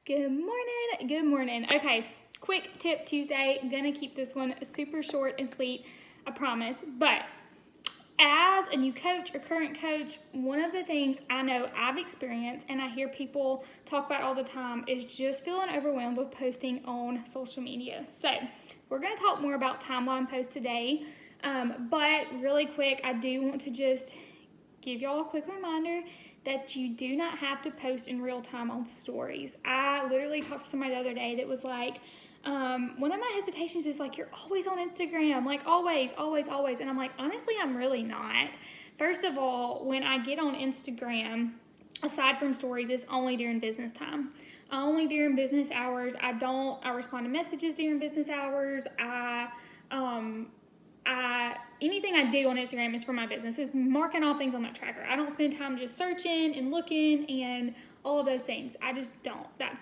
Good morning. Good morning. Okay, quick tip Tuesday. I'm gonna keep this one super short and sweet, I promise. But as a new coach or current coach, one of the things I know I've experienced and I hear people talk about all the time is just feeling overwhelmed with posting on social media. So we're gonna talk more about timeline posts today. But really quick, I do want to just give y'all a quick reminder that you do not have to post in real time on stories. I literally talked to somebody the other day that was like, one of my hesitations is like, you're always on Instagram, like always. And I'm like, honestly, I'm really not. First of all, when I get on Instagram, aside from stories, it's only during business time. Only during business hours. I respond to messages during business hours. Anything I do on Instagram is for my business. It's marking all things on that tracker. I don't spend time just searching and looking and all of those things. I just don't. I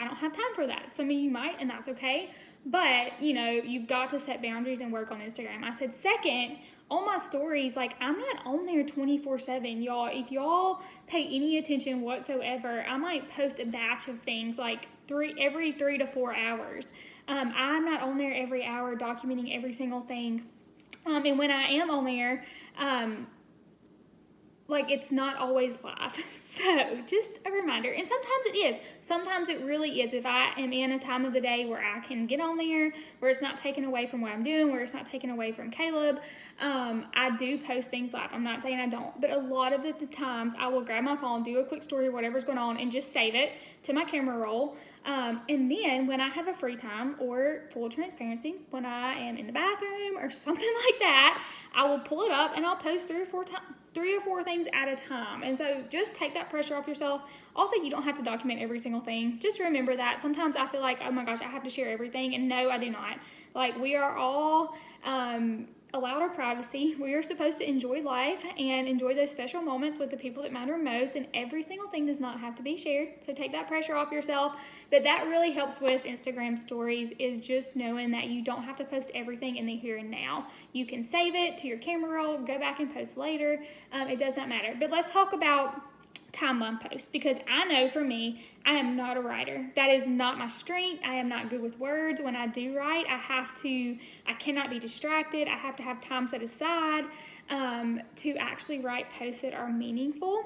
don't have time for that. Some of you might, and that's okay. But, you've got to set boundaries and work on Instagram. I said, second, on my stories, like, I'm not on there 24/7, y'all. If y'all pay any attention whatsoever, I might post a batch of things like every 3 to 4 hours. I'm not on there every hour documenting every single thing. And when I am on there, it's not always live. So just a reminder. And sometimes it is. Sometimes it really is. If I am in a time of the day where I can get on there, where it's not taken away from what I'm doing, where it's not taken away from Caleb, I do post things live. I'm not saying I don't. But a lot of the times I will grab my phone, do a quick story, whatever's going on, and just save it to my camera roll. And then when I have a free time, or full transparency, when I am in the bathroom or something like that, I will pull it up and I'll post 3 or 4 things at a time. And so just take that pressure off yourself. Also, you don't have to document every single thing. Just remember that. Sometimes I feel like, oh my gosh, I have to share everything. And no, I do not. Like, we are all allowed our privacy. We are supposed to enjoy life and enjoy those special moments with the people that matter most. And every single thing does not have to be shared. So take that pressure off yourself. But that really helps with Instagram stories, is just knowing that you don't have to post everything in the here and now. You can save it to your camera roll, go back and post later. It does not matter. But let's talk about timeline posts, because I know for me, I am not a writer. That is not my strength. I am not good with words. When I do write, I cannot be distracted. I have to have time set aside to actually write posts that are meaningful.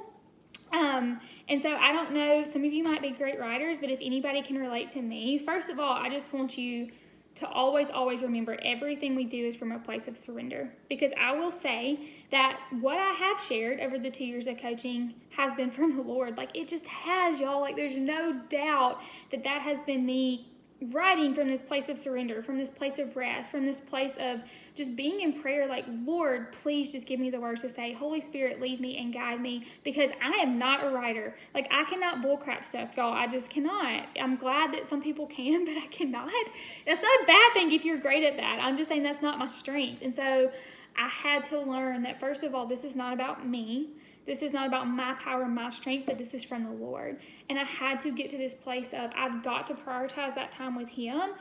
And so I don't know, some of you might be great writers, but if anybody can relate to me, first of all, I just want you to always remember everything we do is from a place of surrender. Because I will say that what I have shared over the 2 years of coaching has been from the Lord. Like, it just has, y'all. Like, there's no doubt that has been me writing from this place of surrender, from this place of rest, from this place of just being in prayer, like, Lord, please just give me the words to say. Holy Spirit, lead me and guide me, because I am not a writer. Like, I cannot bullcrap stuff, y'all. I just cannot. I'm glad that some people can, but I cannot. That's not a bad thing if you're great at that. I'm just saying that's not my strength. And so I had to learn that, first of all, this is not about me. This is not about my power and my strength, but this is from the Lord. And I had to get to this place of, I've got to prioritize that time with Him,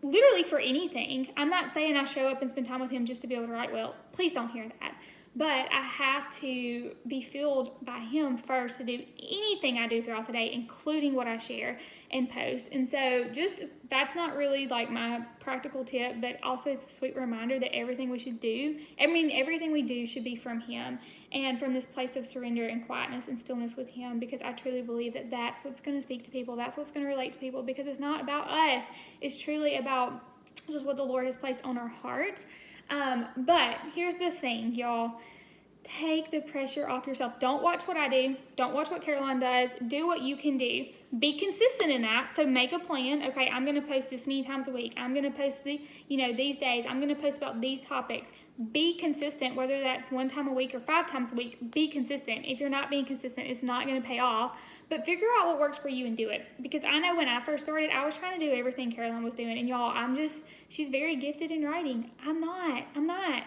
literally for anything. I'm not saying I show up and spend time with Him just to be able to write well. Please don't hear that. But I have to be filled by Him first to do anything I do throughout the day, including what I share and post. And so that's not really like my practical tip, but also it's a sweet reminder that everything we do should be from Him, and from this place of surrender and quietness and stillness with Him, because I truly believe that that's what's going to speak to people. That's what's going to relate to people, because it's not about us. It's truly about just what the Lord has placed on our hearts. But here's the thing, y'all. Take the pressure off yourself. Don't watch what I do. Don't watch what Caroline does. Do what you can do. Be consistent in that. So make a plan. Okay, I'm going to post this many times a week. I'm going to post these days. I'm going to post about these topics. Be consistent, whether that's 1 time a week or 5 times a week. Be consistent. If you're not being consistent, it's not going to pay off. But figure out what works for you and do it. Because I know when I first started, I was trying to do everything Caroline was doing. And y'all, she's very gifted in writing. I'm not.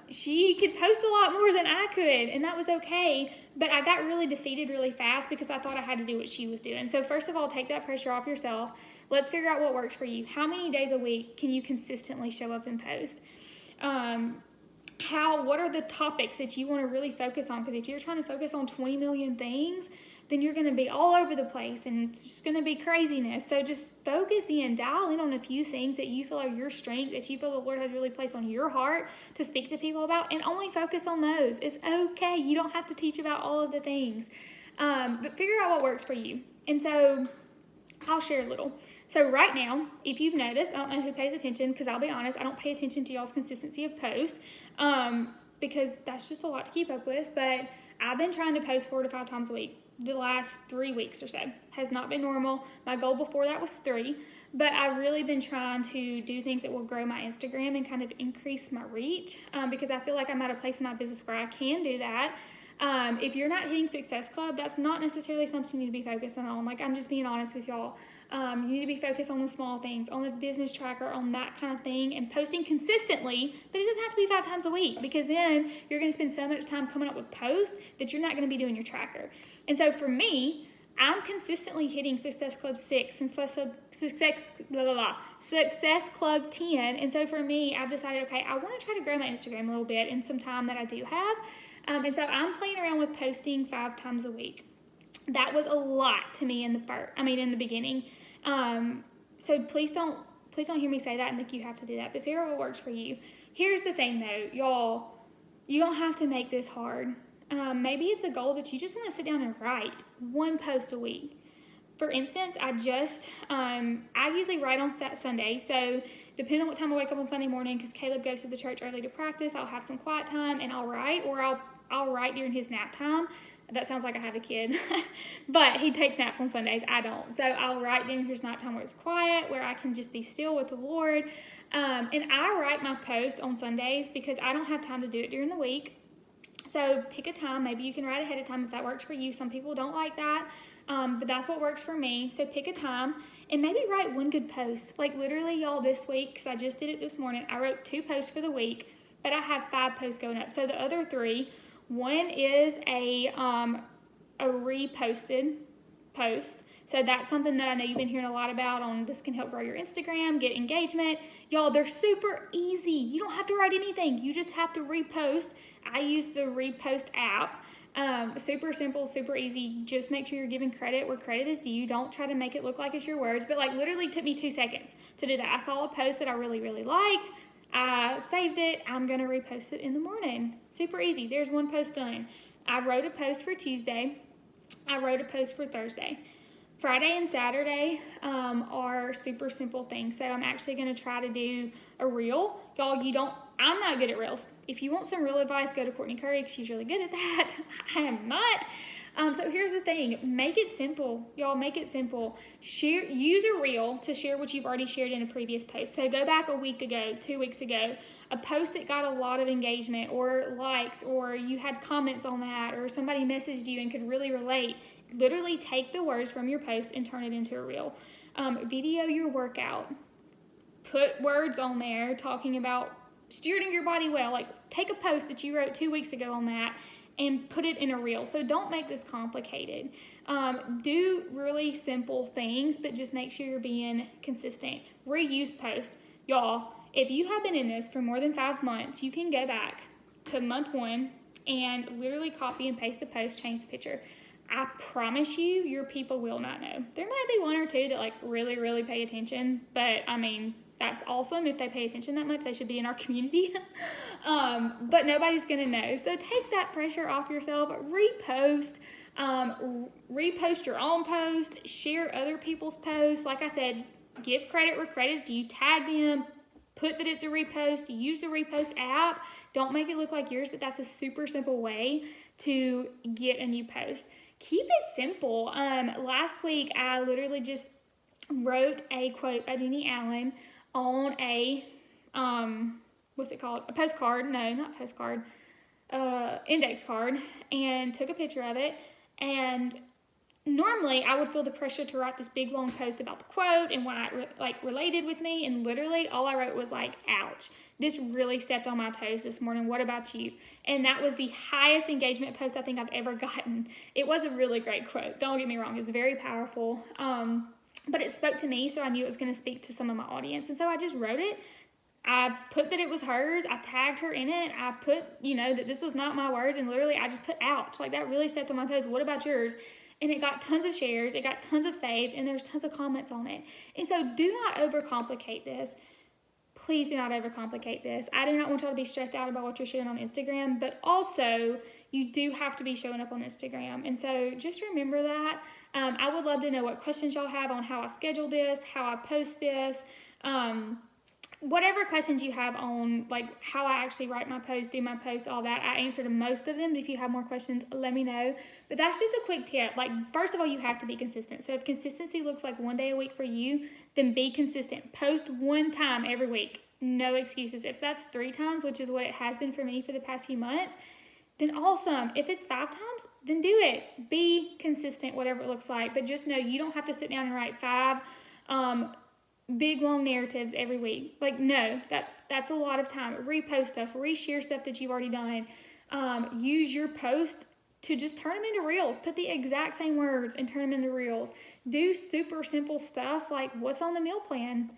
She could post a lot more than I could, and that was okay, but I got really defeated really fast because I thought I had to do what she was doing. So first of all, take that pressure off yourself. Let's figure out what works for you. How many days a week can you consistently show up and post? What are the topics that you want to really focus on? Because if you're trying to focus on 20 million things, then you're going to be all over the place and it's just going to be craziness. So just focus in, dial in on a few things that you feel are your strength, that you feel the Lord has really placed on your heart to speak to people about, and only focus on those. It's okay. You don't have to teach about all of the things, but figure out what works for you. And so I'll share a little. So right now, if you've noticed, I don't know who pays attention, because I'll be honest, I don't pay attention to y'all's consistency of post, because that's just a lot to keep up with, but I've been trying to post 4 to 5 times a week. The last 3 weeks or so has not been normal. My goal before that was 3, but I've really been trying to do things that will grow my Instagram and kind of increase my reach, because I feel like I'm at a place in my business where I can do that. If you're not hitting Success Club, that's not necessarily something you need to be focusing on. Like, I'm just being honest with y'all. You need to be focused on the small things, on the business tracker, on that kind of thing, and posting consistently, but it doesn't have to be 5 times a week, because then you're going to spend so much time coming up with posts that you're not going to be doing your tracker. And so for me, I'm consistently hitting Success Club 6 and Success Club 10. And so for me, I've decided, okay, I want to try to grow my Instagram a little bit in some time that I do have. And so I'm playing around with posting 5 times a week. That was a lot to me in the beginning. So please don't hear me say that and think you have to do that, but figure out what works for you. Here's the thing though, y'all, you don't have to make this hard. Maybe it's a goal that you just want to sit down and write 1 post a week. For instance, I usually write on Sunday, so depending on what time I wake up on Sunday morning, because Caleb goes to the church early to practice, I'll have some quiet time and I'll write, or I'll write during his nap time. That sounds like I have a kid, but he takes naps on Sundays. I don't. So I'll write during his nap time where it's quiet, where I can just be still with the Lord. And I write my post on Sundays because I don't have time to do it during the week. So pick a time. Maybe you can write ahead of time if that works for you. Some people don't like that, but that's what works for me. So pick a time and maybe write 1 good post. Like literally, y'all, this week, because I just did it this morning, I wrote 2 posts for the week, but I have 5 posts going up. So the other 3, one is a reposted post. So that's something that I know you've been hearing a lot about on This Can Help Grow Your Instagram, get engagement. Y'all, they're super easy. You don't have to write anything. You just have to repost. I use the repost app. Super simple, super easy. Just make sure you're giving credit where credit is due. Don't try to make it look like it's your words, but like literally took me 2 seconds to do that. I saw a post that I really, really liked. I saved it. I'm going to repost it in the morning. Super easy. There's 1 post done. I wrote a post for Tuesday. I wrote a post for Thursday. Friday and Saturday are super simple things. So I'm actually going to try to do a reel. Y'all, I'm not good at reels. If you want some real advice, go to Courtney Curry. She's really good at that. I am not. So here's the thing. Make it simple. Y'all, make it simple. Use a reel to share what you've already shared in a previous post. So go back a week ago, 2 weeks ago, a post that got a lot of engagement or likes, or you had comments on that, or somebody messaged you and could really relate. Literally take the words from your post and turn it into a reel. Video your workout. Put words on there talking about steering your body well. Like, take a post that you wrote 2 weeks ago on that and put it in a reel. So don't make this complicated. Do really simple things, but just make sure you're being consistent. Reuse posts. Y'all, if you have been in this for more than 5 months, you can go back to month 1 and literally copy and paste a post, change the picture. I promise you, your people will not know. There might be 1 or 2 that like really, really pay attention, but I mean, that's awesome. If they pay attention that much, they should be in our community. But nobody's going to know. So take that pressure off yourself. Repost. Repost your own post. Share other people's posts. Like I said, give credit where credit is due. Tag them. Put that it's a repost. Use the repost app. Don't make it look like yours, but that's a super simple way to get a new post. Keep it simple. Last week, I literally just wrote a quote by Jenny Allen on a, what's it called? A postcard. No, not postcard. Index card, and took a picture of it. And normally I would feel the pressure to write this big long post about the quote and what it related with me. And literally all I wrote was like, ouch. This really stepped on my toes this morning. What about you? And that was the highest engagement post I think I've ever gotten. It was a really great quote. Don't get me wrong. It was very powerful. But it spoke to me, so I knew it was going to speak to some of my audience. And so I just wrote it. I put that it was hers. I tagged her in it. I put, that this was not my words. And literally, I just put ouch. Like, that really stepped on my toes. What about yours? and it got tons of shares, it got tons of saved, and there's tons of comments on it. And so do not overcomplicate this. Please do not overcomplicate this. I do not want y'all to be stressed out about what you're showing on Instagram, but also you do have to be showing up on Instagram. And so just remember that. I would love to know what questions y'all have on how I schedule this, how I post this, whatever questions you have on like how I actually write my posts, do my posts, all that. I answer to most of them, but if you have more questions, let me know. But that's just a quick tip. Like, first of all, you have to be consistent. So if consistency looks like one day a week for you, then be consistent. Post one time every week. No excuses. If that's 3 times, which is what it has been for me for the past few months, then awesome. If it's 5 times, then do it. Be consistent, whatever it looks like. But just know you don't have to sit down and write 5 big long narratives every week. Like, no, that's a lot of time. Repost stuff, reshare stuff that you've already done. Use your post to just turn them into reels. Put the exact same words and turn them into reels. Do super simple stuff like what's on the meal plan.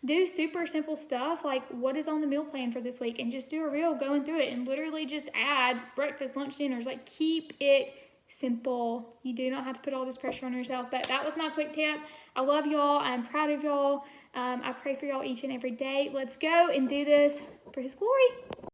Do super simple stuff like what is on the meal plan for this week, and just do a reel going through it and literally just add breakfast, lunch, dinners. Like, keep it simple. You do not have to put all this pressure on yourself. But that was my quick tip. I love y'all. I'm proud of y'all. I pray for y'all each and every day. Let's go and do this for His glory.